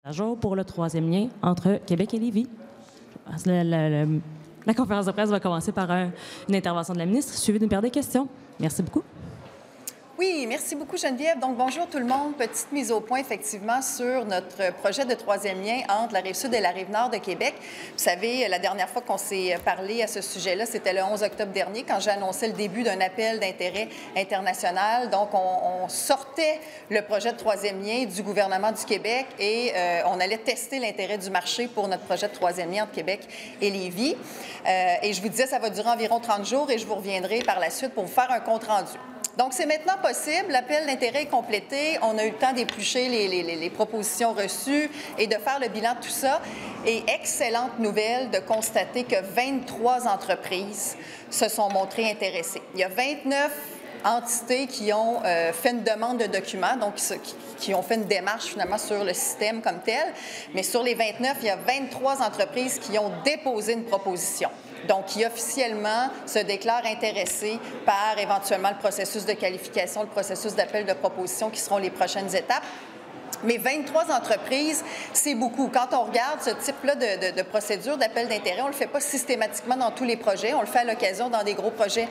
À jour pour le troisième lien entre Québec et Lévis. La conférence de presse va commencer par une intervention de la ministre, suivie d'une paire de questions. Merci beaucoup. Oui, merci beaucoup Geneviève. Donc, bonjour tout le monde. Petite mise au point, effectivement, sur notre projet de troisième lien entre la Rive-Sud et la Rive-Nord de Québec. Vous savez, la dernière fois qu'on s'est parlé à ce sujet-là, c'était le 11 octobre dernier, quand j'ai annoncé le début d'un appel d'intérêt international. Donc, on sortait le projet de troisième lien du gouvernement du Québec et on allait tester l'intérêt du marché pour notre projet de troisième lien entre Québec et Lévis. Et je vous disais, ça va durer environ 30 jours et je vous reviendrai par la suite pour vous faire un compte-rendu. Donc, c'est maintenant possible. L'appel d'intérêt est complété. On a eu le temps d'éplucher les propositions reçues et de faire le bilan de tout ça. Et excellente nouvelle de constater que 23 entreprises se sont montrées intéressées. Il y a 29 entités qui ont fait une demande de documents, donc qui ont fait une démarche finalement sur le système comme tel. Mais sur les 29, il y a 23 entreprises qui ont déposé une proposition. Donc, qui officiellement se déclarent intéressés par éventuellement le processus de qualification, le processus d'appel de proposition qui seront les prochaines étapes. Mais 23 entreprises, c'est beaucoup. Quand on regarde ce type-là de procédure d'appel d'intérêt, on ne le fait pas systématiquement dans tous les projets. On le fait à l'occasion dans des gros projets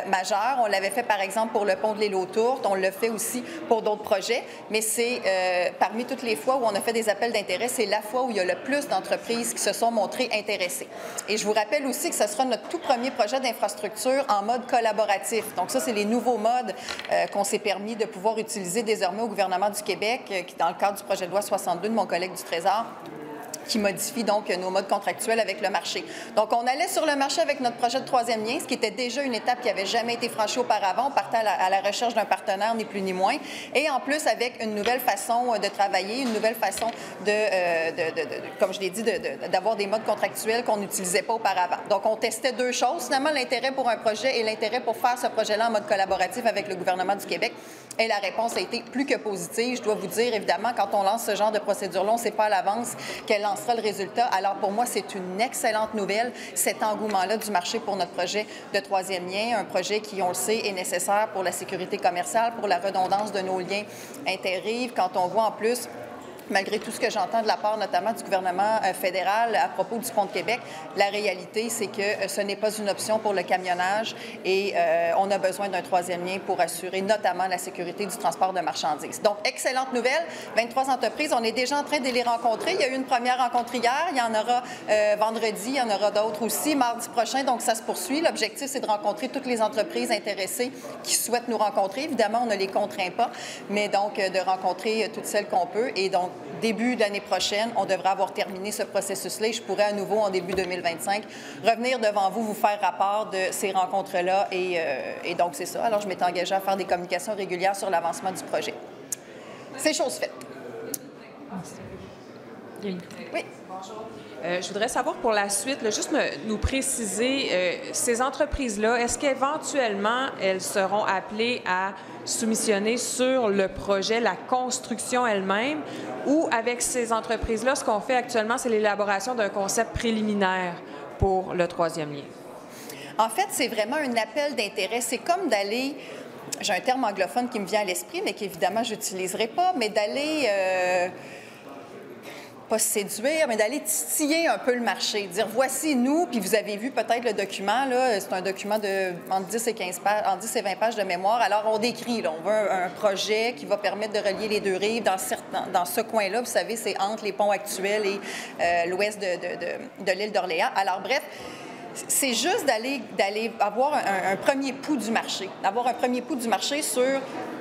majeurs. On l'avait fait, par exemple, pour le pont de l'île aux Tourtes. On le fait aussi pour d'autres projets. Mais c'est parmi toutes les fois où on a fait des appels d'intérêt, c'est la fois où il y a le plus d'entreprises qui se sont montrées intéressées. Et je vous rappelle aussi que ce sera notre tout premier projet d'infrastructure en mode collaboratif. Donc ça, c'est les nouveaux modes qu'on s'est permis de pouvoir utiliser désormais au gouvernement du Québec, qui dans le cadre du projet de loi 62 de mon collègue du Trésor, qui modifie donc nos modes contractuels avec le marché. Donc, on allait sur le marché avec notre projet de troisième lien, ce qui était déjà une étape qui n'avait jamais été franchie auparavant. On partait à la recherche d'un partenaire, ni plus ni moins. Et en plus, avec une nouvelle façon de travailler, une nouvelle façon comme je l'ai dit, d'avoir des modes contractuels qu'on n'utilisait pas auparavant. Donc, on testait deux choses. Finalement, l'intérêt pour un projet et l'intérêt pour faire ce projet-là en mode collaboratif avec le gouvernement du Québec. Et la réponse a été plus que positive. Je dois vous dire, évidemment, quand on lance ce genre de procédure-là, on ne sait pas à l'avance quel lancera le résultat. Alors, pour moi, c'est une excellente nouvelle, cet engouement-là du marché pour notre projet de troisième lien, un projet qui, on le sait, est nécessaire pour la sécurité commerciale, pour la redondance de nos liens interrives. Quand on voit en plus, malgré tout ce que j'entends de la part notamment du gouvernement fédéral à propos du pont de Québec, la réalité, c'est que ce n'est pas une option pour le camionnage et on a besoin d'un troisième lien pour assurer notamment la sécurité du transport de marchandises. Donc, excellente nouvelle. 23 entreprises, on est déjà en train de les rencontrer. Il y a eu une première rencontre hier, il y en aura vendredi, il y en aura d'autres aussi, mardi prochain, donc ça se poursuit. L'objectif, c'est de rencontrer toutes les entreprises intéressées qui souhaitent nous rencontrer. Évidemment, on ne les contraint pas, mais donc de rencontrer toutes celles qu'on peut. Et donc, début d'année prochaine, on devrait avoir terminé ce processus-là et je pourrais à nouveau, en début 2025, revenir devant vous, vous faire rapport de ces rencontres-là. Et donc, c'est ça. Alors, je m'étais engagée à faire des communications régulières sur l'avancement du projet. C'est chose faite. Oui. Bonjour. Je voudrais savoir pour la suite, là, juste nous préciser, ces entreprises-là, est-ce qu'éventuellement, elles seront appelées à soumissionner sur le projet, la construction elle-même, ou avec ces entreprises-là, ce qu'on fait actuellement, c'est l'élaboration d'un concept préliminaire pour le troisième lien? En fait, c'est vraiment un appel d'intérêt. C'est comme d'aller... J'ai un terme anglophone qui me vient à l'esprit, mais qu'évidemment, je n'utiliserai pas, mais d'aller... pas séduire, mais d'aller titiller un peu le marché, dire voici nous, puis vous avez vu peut-être le document, là, c'est un document de entre 10 et 15 pages, entre 10 et 20 pages de mémoire. Alors, on décrit, là, on veut un projet qui va permettre de relier les deux rives dans ce coin-là. Vous savez, c'est entre les ponts actuels et l'ouest de l'île d'Orléans. Alors, bref, c'est juste d'aller avoir un premier pouls du marché, d'avoir un premier pouls du marché sur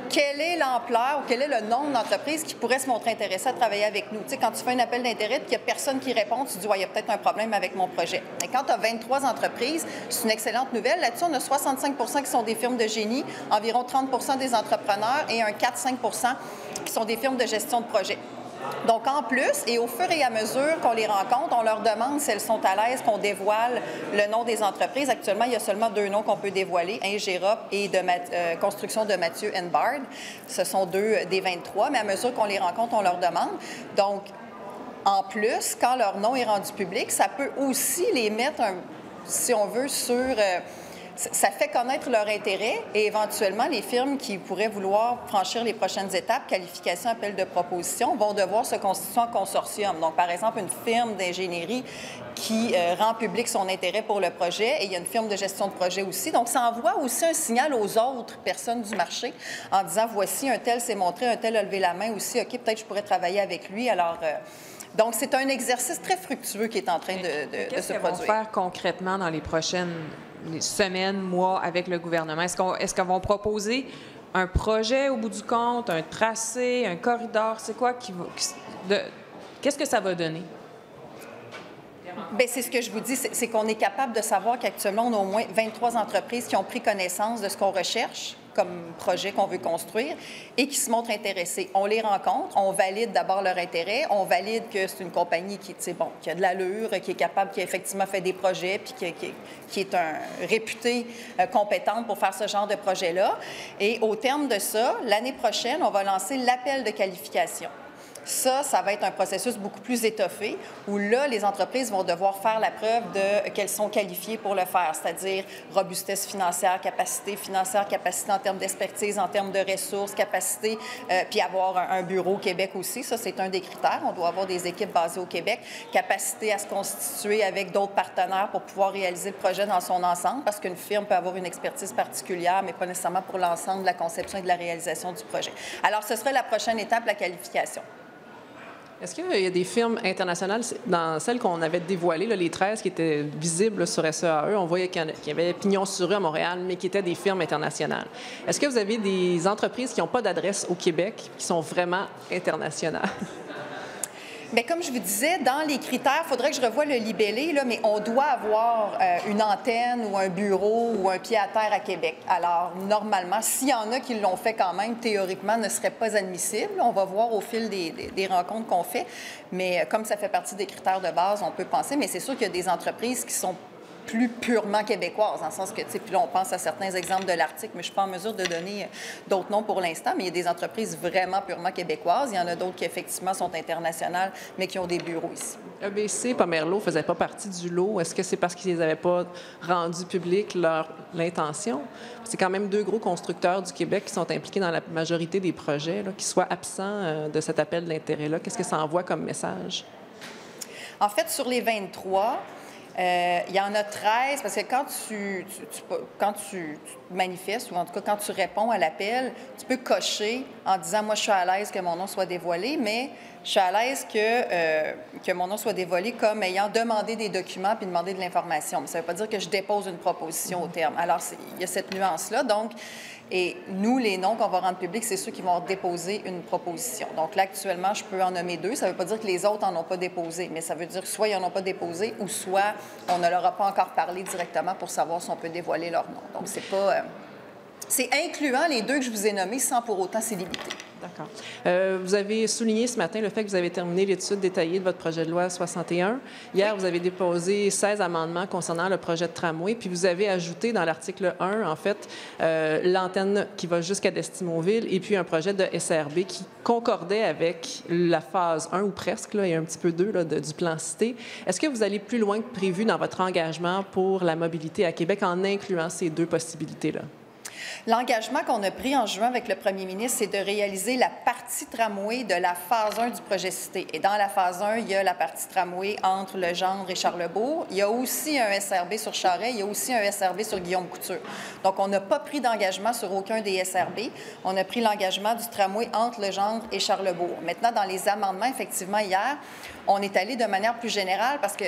quelle est l'ampleur ou quel est le nombre d'entreprises qui pourraient se montrer intéressées à travailler avec nous. Tu sais, quand tu fais un appel d'intérêt et qu'il n'y a personne qui répond, tu te dis, ouais, il y a peut-être un problème avec mon projet. Et quand tu as 23 entreprises, c'est une excellente nouvelle. Là-dessus, on a 65 qui sont des firmes de génie, environ 30 des entrepreneurs et un 4-5 qui sont des firmes de gestion de projet. Donc, en plus, et au fur et à mesure qu'on les rencontre, on leur demande si elles sont à l'aise qu'on dévoile le nom des entreprises. Actuellement, il y a seulement 2 noms qu'on peut dévoiler, Ingérop et Construction de Mathieu Bard. Ce sont 2 des 23, mais à mesure qu'on les rencontre, on leur demande. Donc, en plus, quand leur nom est rendu public, ça peut aussi les mettre, si on veut, sur ça fait connaître leur intérêt et éventuellement, les firmes qui pourraient vouloir franchir les prochaines étapes, qualification, appel de proposition, vont devoir se constituer en consortium. Donc, par exemple, une firme d'ingénierie qui rend public son intérêt pour le projet et il y a une firme de gestion de projet aussi. Donc, ça envoie aussi un signal aux autres personnes du marché en disant, voici, un tel s'est montré, un tel a levé la main aussi, OK, peut-être je pourrais travailler avec lui. Alors, donc, c'est un exercice très fructueux qui est en train de se produire. Qu'est-ce qu'ils vont faire concrètement dans les prochaines semaines, mois avec le gouvernement? Est-ce qu'ils vont proposer un projet au bout du compte, un tracé, un corridor? C'est quoi qu'est-ce que ça va donner? Bien, c'est ce que je vous dis, c'est qu'on est capable de savoir qu'actuellement, on a au moins 23 entreprises qui ont pris connaissance de ce qu'on recherche comme projet qu'on veut construire et qui se montrent intéressées. On les rencontre, on valide d'abord leur intérêt, on valide que c'est une compagnie qui a de l'allure, qui est capable, qui a effectivement fait des projets, puis qui est réputée compétente pour faire ce genre de projet-là. Et au terme de ça, l'année prochaine, on va lancer l'appel de qualification. Ça va être un processus beaucoup plus étoffé où là, les entreprises vont devoir faire la preuve qu'elles sont qualifiées pour le faire, c'est-à-dire robustesse financière, capacité en termes d'expertise, en termes de ressources, capacité, puis avoir un bureau au Québec aussi. Ça, c'est un des critères. On doit avoir des équipes basées au Québec, capacité à se constituer avec d'autres partenaires pour pouvoir réaliser le projet dans son ensemble, parce qu'une firme peut avoir une expertise particulière, mais pas nécessairement pour l'ensemble de la conception et de la réalisation du projet. Alors, ce serait la prochaine étape, la qualification. Est-ce qu'il y a des firmes internationales, dans celles qu'on avait dévoilées, là, les 13 qui étaient visibles sur SEAE, on voyait qu'il y avait pignon sur rue à Montréal, mais qui étaient des firmes internationales. Est-ce que vous avez des entreprises qui n'ont pas d'adresse au Québec, qui sont vraiment internationales? Bien, comme je vous disais, dans les critères, il faudrait que je revoie le libellé, là, mais on doit avoir une antenne ou un bureau ou un pied-à-terre à Québec. Alors, normalement, s'il y en a qui l'ont fait quand même, théoriquement, ne serait pas admissible. On va voir au fil des rencontres qu'on fait. Mais comme ça fait partie des critères de base, on peut penser. Mais c'est sûr qu'il y a des entreprises qui sont plus purement québécoises, dans le sens que, tu sais, puis là, on pense à certains exemples de l'article, mais je ne suis pas en mesure de donner d'autres noms pour l'instant, mais il y a des entreprises vraiment purement québécoises. Il y en a d'autres qui, effectivement, sont internationales, mais qui ont des bureaux ici. EBC, Pomerleau ne faisait pas partie du lot. Est-ce que c'est parce qu'ils n'avaient pas rendu public l'intention? C'est quand même 2 gros constructeurs du Québec qui sont impliqués dans la majorité des projets, là, qui soient absents de cet appel d'intérêt-là. Qu'est-ce que ça envoie comme message? En fait, sur les 23, il y en a 13, parce que quand tu manifestes, ou en tout cas quand tu réponds à l'appel, tu peux cocher en disant « Moi, je suis à l'aise que mon nom soit dévoilé », mais je suis à l'aise que mon nom soit dévoilé comme ayant demandé des documents puis demandé de l'information. Mais ça ne veut pas dire que je dépose une proposition au terme. Alors, il y a cette nuance-là. Donc, et nous, les noms qu'on va rendre publics, c'est ceux qui vont déposer une proposition. Donc là, actuellement, je peux en nommer 2. Ça ne veut pas dire que les autres n'en ont pas déposé, mais ça veut dire que soit ils n'en ont pas déposé ou soit on ne leur a pas encore parlé directement pour savoir si on peut dévoiler leur nom. Donc, c'est pas... c'est incluant les 2 que je vous ai nommés sans pour autant s'y limiter. D'accord. Vous avez souligné ce matin le fait que vous avez terminé l'étude détaillée de votre projet de loi 61. Hier, vous avez déposé 16 amendements concernant le projet de tramway, puis vous avez ajouté dans l'article 1, en fait, l'antenne qui va jusqu'à Destimoville et puis un projet de SRB qui concordait avec la phase 1 ou presque, là, et un petit peu 2 là, du plan Cité. Est-ce que vous allez plus loin que prévu dans votre engagement pour la mobilité à Québec en incluant ces 2 possibilités-là? L'engagement qu'on a pris en juin avec le premier ministre, c'est de réaliser la partie tramway de la phase 1 du projet Cité. Et dans la phase 1, il y a la partie tramway entre Legendre et Charlebourg. Il y a aussi un SRB sur Charest. Il y a aussi un SRB sur Guillaume-Couture. Donc, on n'a pas pris d'engagement sur aucun des SRB. On a pris l'engagement du tramway entre Legendre et Charlebourg. Maintenant, dans les amendements, effectivement, hier, on est allé de manière plus générale parce que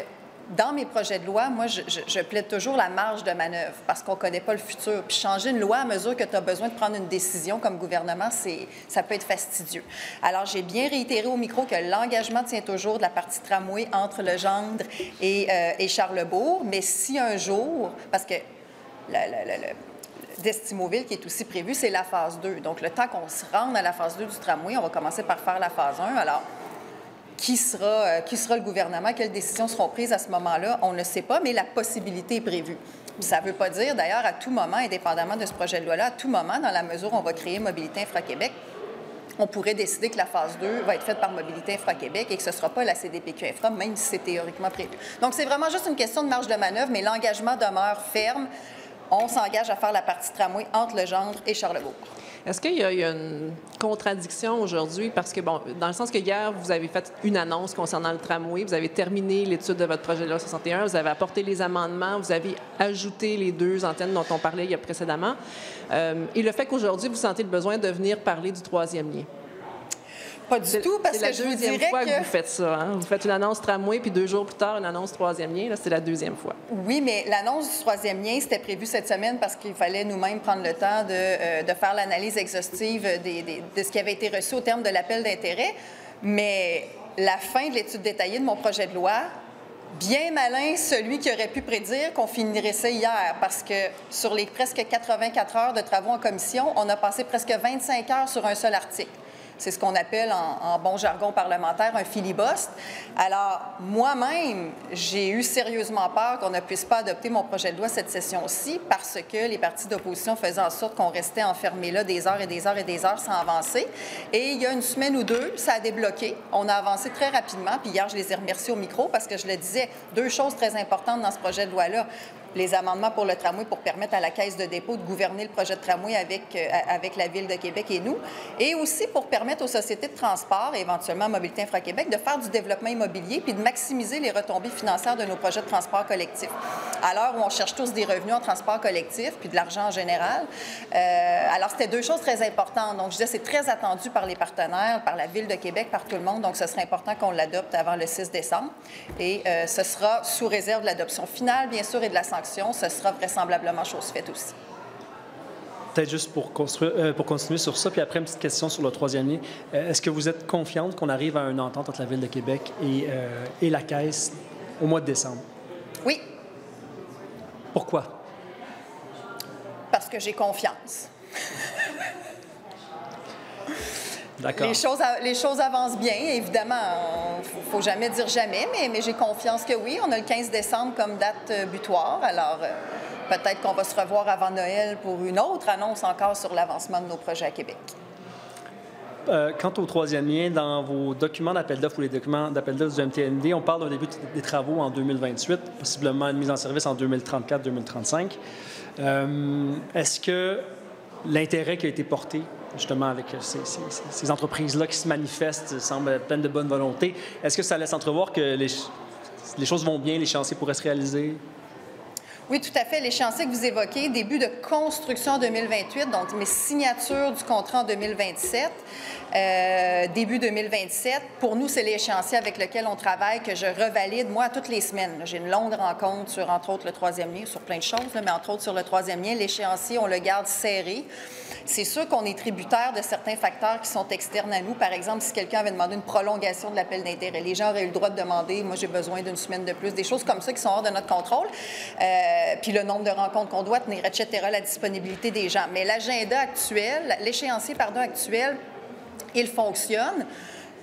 dans mes projets de loi, moi, je plaide toujours la marge de manœuvre parce qu'on ne connaît pas le futur. Puis changer une loi à mesure que tu as besoin de prendre une décision comme gouvernement, ça peut être fastidieux. Alors, j'ai bien réitéré au micro que l'engagement tient toujours de la partie tramway entre Legendre et Charlebourg. Mais si un jour, parce que Destimoville, qui est aussi prévu, c'est la phase 2. Donc, le temps qu'on se rende à la phase 2 du tramway, on va commencer par faire la phase 1. Alors, qui sera le gouvernement? Quelles décisions seront prises à ce moment-là? On ne sait pas, mais la possibilité est prévue. Puis ça ne veut pas dire, d'ailleurs, à tout moment, indépendamment de ce projet de loi-là, à tout moment, dans la mesure où on va créer Mobilité Infra-Québec, on pourrait décider que la phase 2 va être faite par Mobilité Infra-Québec et que ce ne sera pas la CDPQ Infra, même si c'est théoriquement prévu. Donc, c'est vraiment juste une question de marge de manœuvre, mais l'engagement demeure ferme on s'engage à faire la partie tramway entre Legendre et Charlebourg. Est-ce qu'il y a une contradiction aujourd'hui? Parce que, bon, dans le sens que hier, vous avez fait une annonce concernant le tramway, vous avez terminé l'étude de votre projet de loi 61, vous avez apporté les amendements, vous avez ajouté les 2 antennes dont on parlait il y a précédemment. Et le fait qu'aujourd'hui, vous sentez le besoin de venir parler du 3e lien. Pas du tout, parce que je vous dirais C'est la deuxième fois que vous faites ça. Hein? Vous faites une annonce tramway, puis 2 jours plus tard, une annonce 3e lien. Là, c'est la 2e fois. Oui, mais l'annonce du 3e lien, c'était prévu cette semaine parce qu'il fallait nous-mêmes prendre le temps de faire l'analyse exhaustive de ce qui avait été reçu au terme de l'appel d'intérêt. Mais la fin de l'étude détaillée de mon projet de loi, bien malin celui qui aurait pu prédire qu'on finirait ça hier, parce que sur les presque 84 heures de travaux en commission, on a passé presque 25 heures sur un seul article. C'est ce qu'on appelle en bon jargon parlementaire un filibuste. Alors, moi-même, j'ai eu sérieusement peur qu'on ne puisse pas adopter mon projet de loi cette session-ci parce que les partis d'opposition faisaient en sorte qu'on restait enfermés là des heures et des heures et des heures sans avancer. Et il y a une semaine ou 2, ça a débloqué. On a avancé très rapidement. Puis hier, je les ai remerciés au micro parce que je le disais, 2 choses très importantes dans ce projet de loi-là. Les amendements pour le tramway pour permettre à la Caisse de dépôt de gouverner le projet de tramway avec la Ville de Québec et nous, et aussi pour permettre aux sociétés de transport et éventuellement à Mobilité Infra-Québec de faire du développement immobilier puis de maximiser les retombées financières de nos projets de transport collectif. À l'heure où on cherche tous des revenus en transport collectif puis de l'argent en général, alors c'était 2 choses très importantes. Donc, je disais, c'est très attendu par les partenaires, par la Ville de Québec, par tout le monde, donc ce serait important qu'on l'adopte avant le 6 décembre. Et ce sera sous réserve de l'adoption finale, bien sûr, et de la sanction. Ce sera vraisemblablement chose faite aussi. Peut-être juste pour continuer sur ça, puis après, une petite question sur le 3e lien. Est-ce que vous êtes confiante qu'on arrive à une entente entre la Ville de Québec et la Caisse au mois de décembre? Oui. Pourquoi? Parce que j'ai confiance. D'accord. Les choses avancent bien, évidemment. Il ne faut jamais dire jamais, mais j'ai confiance que oui. On a le 15 décembre comme date butoir. Alors, peut-être qu'on va se revoir avant Noël pour une autre annonce encore sur l'avancement de nos projets à Québec. Quant au 3e lien, dans vos documents d'appel d'offres ou les documents d'appel d'offres du MTND, on parle d'un début des travaux en 2028, possiblement une mise en service en 2034-2035. Est-ce que l'intérêt qui a été porté justement avec ces entreprises-là qui se manifestent semblent pleines de bonne volonté, est-ce que ça laisse entrevoir que les choses vont bien, l'échéancier pourrait se réaliser? Oui, tout à fait. L'échéancier que vous évoquez, début de construction en 2028, donc mes signatures du contrat en 2027, début 2027. Pour nous, c'est l'échéancier avec lequel on travaille, que je revalide, moi, toutes les semaines. J'ai une longue rencontre sur, entre autres, le 3e lien, sur plein de choses, mais entre autres sur le 3e lien. L'échéancier, on le garde serré. C'est sûr qu'on est tributaire de certains facteurs qui sont externes à nous. Par exemple, si quelqu'un avait demandé une prolongation de l'appel d'intérêt, les gens auraient eu le droit de demander, moi, j'ai besoin d'une semaine de plus, des choses comme ça qui sont hors de notre contrôle. Puis le nombre de rencontres qu'on doit tenir, etc., la disponibilité des gens. Mais l'agenda actuel, l'échéancier, actuel, il fonctionne.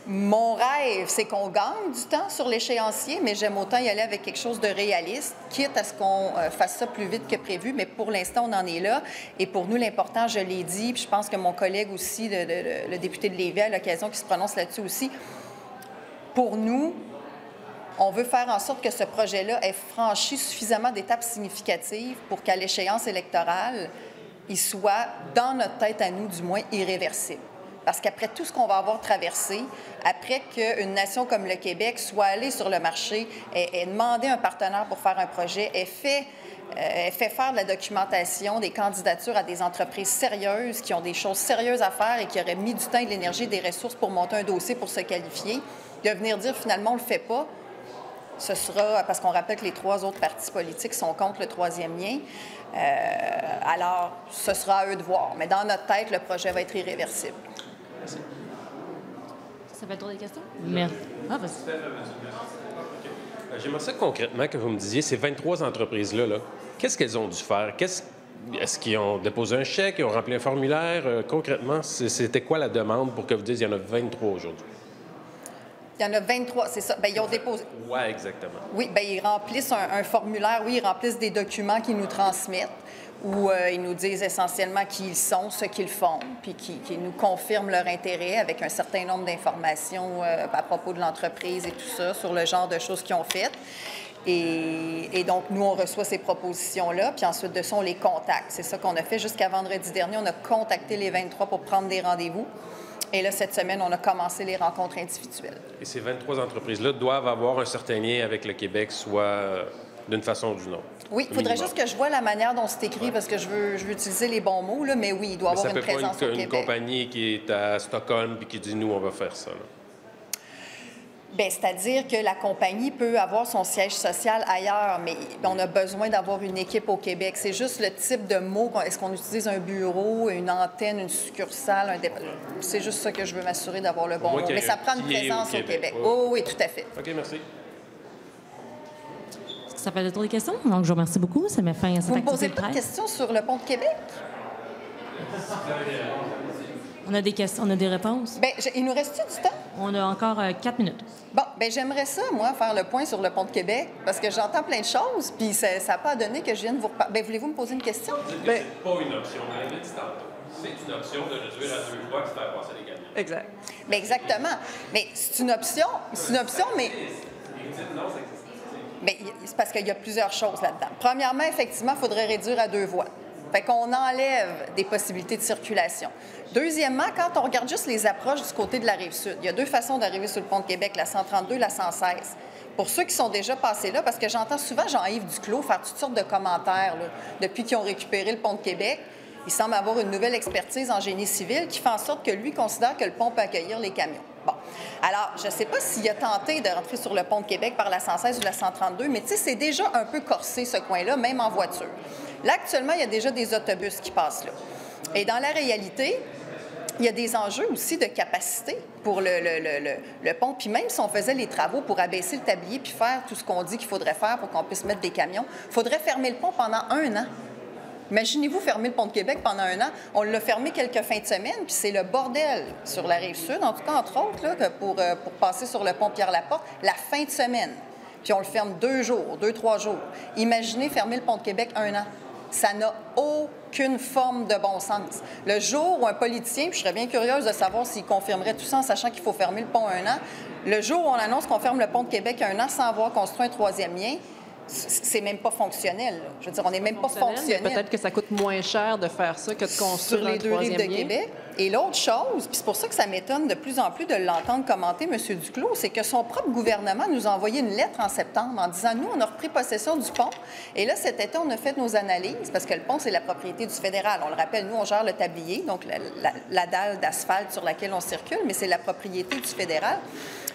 Mon rêve, c'est qu'on gagne du temps sur l'échéancier, mais j'aime autant y aller avec quelque chose de réaliste, quitte à ce qu'on fasse ça plus vite que prévu, mais pour l'instant, on en est là. Et pour nous, l'important, je l'ai dit, puis je pense que mon collègue aussi, le député de Lévis, à l'occasion, qui se prononce là-dessus aussi, pour nous, on veut faire en sorte que ce projet-là ait franchi suffisamment d'étapes significatives pour qu'à l'échéance électorale, il soit, dans notre tête à nous, du moins, irréversible. Parce qu'après tout ce qu'on va avoir traversé, après qu'une nation comme le Québec soit allée sur le marché, ait demandé un partenaire pour faire un projet, ait fait faire de la documentation, des candidatures à des entreprises sérieuses qui ont des choses sérieuses à faire et qui auraient mis du temps et de l'énergie et des ressources pour monter un dossier pour se qualifier, de venir dire finalement on ne le fait pas, ce sera, parce qu'on rappelle que les 3 autres partis politiques sont contre le 3e lien, alors ce sera à eux de voir. Mais dans notre tête, le projet va être irréversible. Ça fait le tour des questions? Merci. Ah, vas-y. J'aimerais ça concrètement que vous me disiez, ces 23 entreprises-là, qu'est-ce qu'elles ont dû faire? Est-ce qu'ils ont déposé un chèque, ils ont rempli un formulaire? Concrètement, c'était quoi la demande pour que vous disiez qu'il y en a 23 aujourd'hui? Il y en a 23, c'est ça. Bien, ils ont déposé. Oui, exactement. Oui, bien, ils remplissent un formulaire, oui, ils remplissent des documents qu'ils nous transmettent où ils nous disent essentiellement qui ils sont, ce qu'ils font, puis qui nous confirment leur intérêt avec un certain nombre d'informations à propos de l'entreprise et tout ça, sur le genre de choses qu'ils ont faites. Et donc, nous, on reçoit ces propositions-là, puis ensuite de ça, on les contacte. C'est ça qu'on a fait jusqu'à vendredi dernier. On a contacté les 23 pour prendre des rendez-vous. Et là, cette semaine, on a commencé les rencontres individuelles. Et ces 23 entreprises-là doivent avoir un certain lien avec le Québec, soit d'une façon ou d'une autre. Oui, il faudrait juste que je vois la manière dont c'est écrit, parce que je veux utiliser les bons mots, là, mais oui, il doit avoir une présence au Québec. Une compagnie qui est à Stockholm puis qui dit « nous, on va faire ça ». Bien, c'est-à-dire que la compagnie peut avoir son siège social ailleurs, mais on a besoin d'avoir une équipe au Québec. C'est juste le type de mot. Est-ce qu'on utilise un bureau, une antenne, une succursale? C'est juste ça que je veux m'assurer d'avoir le bon mot. Mais ça prend une présence au Québec. Oh, oui, tout à fait. OK, merci. Ça fait le tour des questions. Donc, je vous remercie beaucoup. Ça met fin à cette Vous ne activité posez de pas de presse. questions sur le pont de Québec? On a des questions, on a des réponses. Bien, il nous reste-tu du temps? On a encore 4 minutes. Bon, bien, j'aimerais ça, moi, faire le point sur le pont de Québec, parce que j'entends plein de choses, puis ça n'a pas donné que je vienne vous reparler. Bien, voulez-vous me poser une question? Bien, c'est pas une option. On l'avait dit tantôt. C'est une option de réduire à 2 fois et de faire passer les camions. Exact. Bien, exactement. Mais c'est une option, mais... Bien, c'est parce qu'il y a plusieurs choses là-dedans. Premièrement, effectivement, il faudrait réduire à 2 voies. Fait qu'on enlève des possibilités de circulation. Deuxièmement, quand on regarde juste les approches du côté de la Rive-Sud, il y a 2 façons d'arriver sur le pont de Québec, la 132 et la 116. Pour ceux qui sont déjà passés là, parce que j'entends souvent Jean-Yves Duclos faire toutes sortes de commentaires là, depuis qu'ils ont récupéré le pont de Québec. Il semble avoir une nouvelle expertise en génie civil qui fait en sorte que lui considère que le pont peut accueillir les camions. Bon. Alors, je ne sais pas s'il a tenté de rentrer sur le pont de Québec par la 116 ou la 132, mais tu sais, c'est déjà un peu corsé, ce coin-là, même en voiture. Là, actuellement, il y a déjà des autobus qui passent là. Et dans la réalité, il y a des enjeux aussi de capacité pour le pont. Puis même si on faisait les travaux pour abaisser le tablier puis faire tout ce qu'on dit qu'il faudrait faire pour qu'on puisse mettre des camions, il faudrait fermer le pont pendant 1 an. Imaginez-vous fermer le pont de Québec pendant 1 an. On l'a fermé quelques fins de semaine, puis c'est le bordel sur la Rive-Sud, en tout cas, entre autres, là, pour passer sur le pont Pierre-Laporte, la fin de semaine. Puis on le ferme 2 jours, 2-3 jours. Imaginez fermer le pont de Québec 1 an. Ça n'a aucune forme de bon sens. Le jour où un politicien, puis je serais bien curieuse de savoir s'il confirmerait tout ça en sachant qu'il faut fermer le pont 1 an, le jour où on annonce qu'on ferme le pont de Québec 1 an sans avoir construit un 3e lien, c'est même pas fonctionnel. Là. Je veux dire, on n'est même pas fonctionnel. Peut-être que ça coûte moins cher de faire ça que de construire sur les 2 rives de Québec. Et l'autre chose, puis c'est pour ça que ça m'étonne de plus en plus de l'entendre commenter, M. Duclos, c'est que son propre gouvernement nous a envoyé une lettre en septembre en disant, nous, on a repris possession du pont. Et là, cet été, on a fait nos analyses, parce que le pont, c'est la propriété du fédéral. On le rappelle, nous, on gère le tablier, donc la dalle d'asphalte sur laquelle on circule, mais c'est la propriété du fédéral.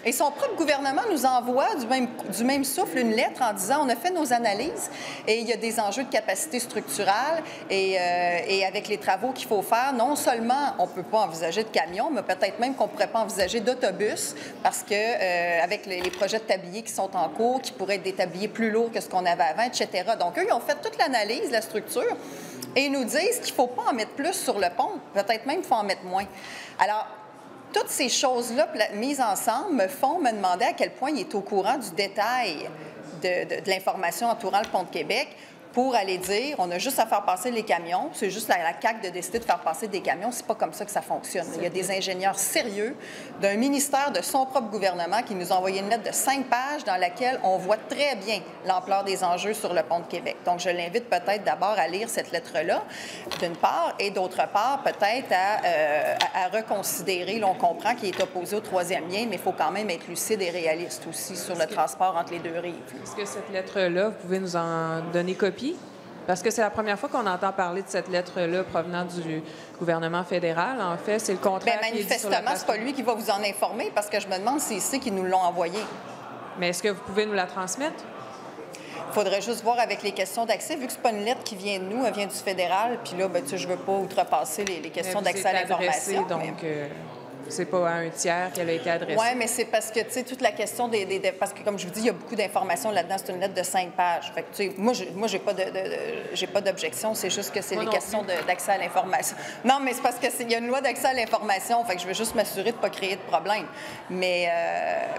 Et son propre gouvernement nous envoie du même souffle une lettre en disant on a fait nos analyses et il y a des enjeux de capacité structurale et avec les travaux qu'il faut faire, non seulement on ne peut pas envisager de camions, mais peut-être même qu'on ne pourrait pas envisager d'autobus parce que avec les projets de tablier qui sont en cours, qui pourraient être des tabliers plus lourds que ce qu'on avait avant, etc. Donc, eux, ils ont fait toute l'analyse, la structure, et ils nous disent qu'il ne faut pas en mettre plus sur le pont. Peut-être même qu'il faut en mettre moins. Alors, toutes ces choses-là mises ensemble me font me demander à quel point il est au courant du détail de l'information entourant le pont de Québec pour aller dire on a juste à faire passer les camions. C'est juste la CAQ de décider de faire passer des camions. C'est pas comme ça que ça fonctionne. Il y a des ingénieurs sérieux d'un ministère de son propre gouvernement qui nous a envoyé une lettre de 5 pages dans laquelle on voit très bien l'ampleur des enjeux sur le pont de Québec. Donc, je l'invite peut-être d'abord à lire cette lettre-là, d'une part, et d'autre part, peut-être à reconsidérer. Là, on comprend qu'il est opposé au 3e lien, mais il faut quand même être lucide et réaliste aussi sur le transport entre les 2 rives. Est-ce que cette lettre-là, vous pouvez nous en donner copie? Parce que c'est la première fois qu'on entend parler de cette lettre-là provenant du gouvernement fédéral. En fait, c'est le contraire. Bien, manifestement, c'est pas lui qui va vous en informer parce que je me demande si c'est qui nous l'ont envoyé. Mais est-ce que vous pouvez nous la transmettre? Il faudrait juste voir avec les questions d'accès, vu que c'est pas une lettre qui vient de nous, elle vient du fédéral. Puis là, ben, tu sais, je veux pas outrepasser les questions d'accès à l'information. Donc, c'est pas à un tiers qu'elle a été adressée. Oui, mais c'est parce que, tu sais, toute la question parce que, comme je vous dis, il y a beaucoup d'informations là-dedans. C'est une lettre de 5 pages. Fait que, tu sais, moi, j'ai pas d'objection. C'est juste que c'est les questions d'accès à l'information. Non, mais c'est parce qu'il y a une loi d'accès à l'information. Fait que je veux juste m'assurer de ne pas créer de problème. Mais,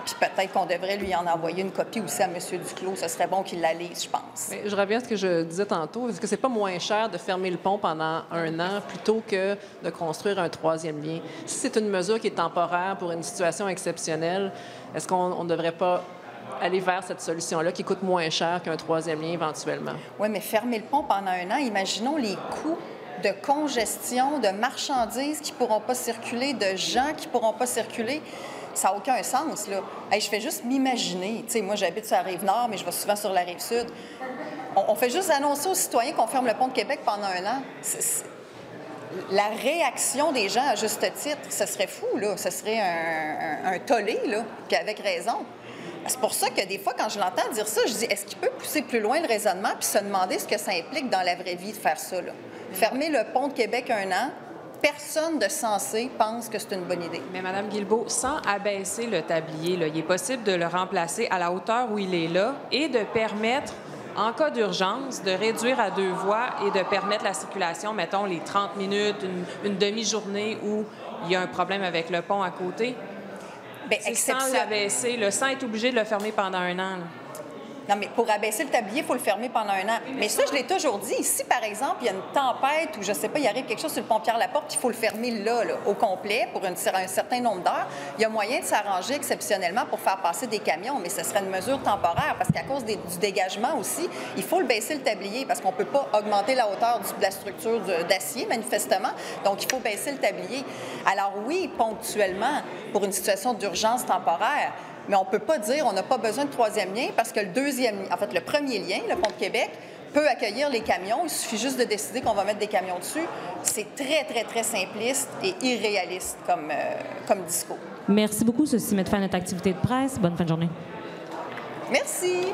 puis peut-être qu'on devrait lui en envoyer une copie aussi à M. Duclos. Ce serait bon qu'il la lise, je pense. Mais je reviens à ce que je disais tantôt. Est-ce que c'est pas moins cher de fermer le pont pendant 1 an plutôt que de construire un 3e lien? Si c'est une mesure qui est temporaire pour une situation exceptionnelle, est-ce qu'on ne devrait pas aller vers cette solution-là qui coûte moins cher qu'un 3e lien éventuellement? Oui, mais fermer le pont pendant 1 an, imaginons les coûts de congestion, de marchandises qui ne pourront pas circuler, de gens qui ne pourront pas circuler. Ça n'a aucun sens, là. Hey, je fais juste m'imaginer. Tu sais, moi, j'habite sur la Rive-Nord, mais je vais souvent sur la Rive-Sud. On fait juste annoncer aux citoyens qu'on ferme le pont de Québec pendant 1 an. La réaction des gens, à juste titre, ce serait fou, là. Ce serait un tollé, là, puis avec raison. C'est pour ça que des fois, quand je l'entends dire ça, je dis, est-ce qu'il peut pousser plus loin le raisonnement puis se demander ce que ça implique dans la vraie vie de faire ça, là? Fermer le pont de Québec 1 an, personne de sensé pense que c'est une bonne idée. Mais Mme Guilbeault, sans abaisser le tablier, là, il est possible de le remplacer à la hauteur où il est là et de permettre, en cas d'urgence, de réduire à 2 voies et de permettre la circulation, mettons, les 30 minutes, une demi-journée où il y a un problème avec le pont à côté. Bien, sans l'abaisser, sans être obligé de le fermer pendant 1 an. Là. Non, mais pour abaisser le tablier, il faut le fermer pendant 1 an. Mais ça, je l'ai toujours dit. Si, par exemple, il y a une tempête ou, je ne sais pas, il arrive quelque chose sur le pont Pierre-Laporte, il faut le fermer là, au complet, pour un certain nombre d'heures, il y a moyen de s'arranger exceptionnellement pour faire passer des camions, mais ce serait une mesure temporaire parce qu'à cause du dégagement aussi, il faut le baisser le tablier parce qu'on ne peut pas augmenter la hauteur de la structure d'acier, manifestement. Donc, il faut baisser le tablier. Alors oui, ponctuellement, pour une situation d'urgence temporaire, mais on ne peut pas dire on n'a pas besoin de 3e lien parce que le 1er lien, le pont de Québec, peut accueillir les camions. Il suffit juste de décider qu'on va mettre des camions dessus. C'est très, très, très simpliste et irréaliste comme discours. Merci beaucoup. Ceci met fin à notre activité de presse. Bonne fin de journée. Merci.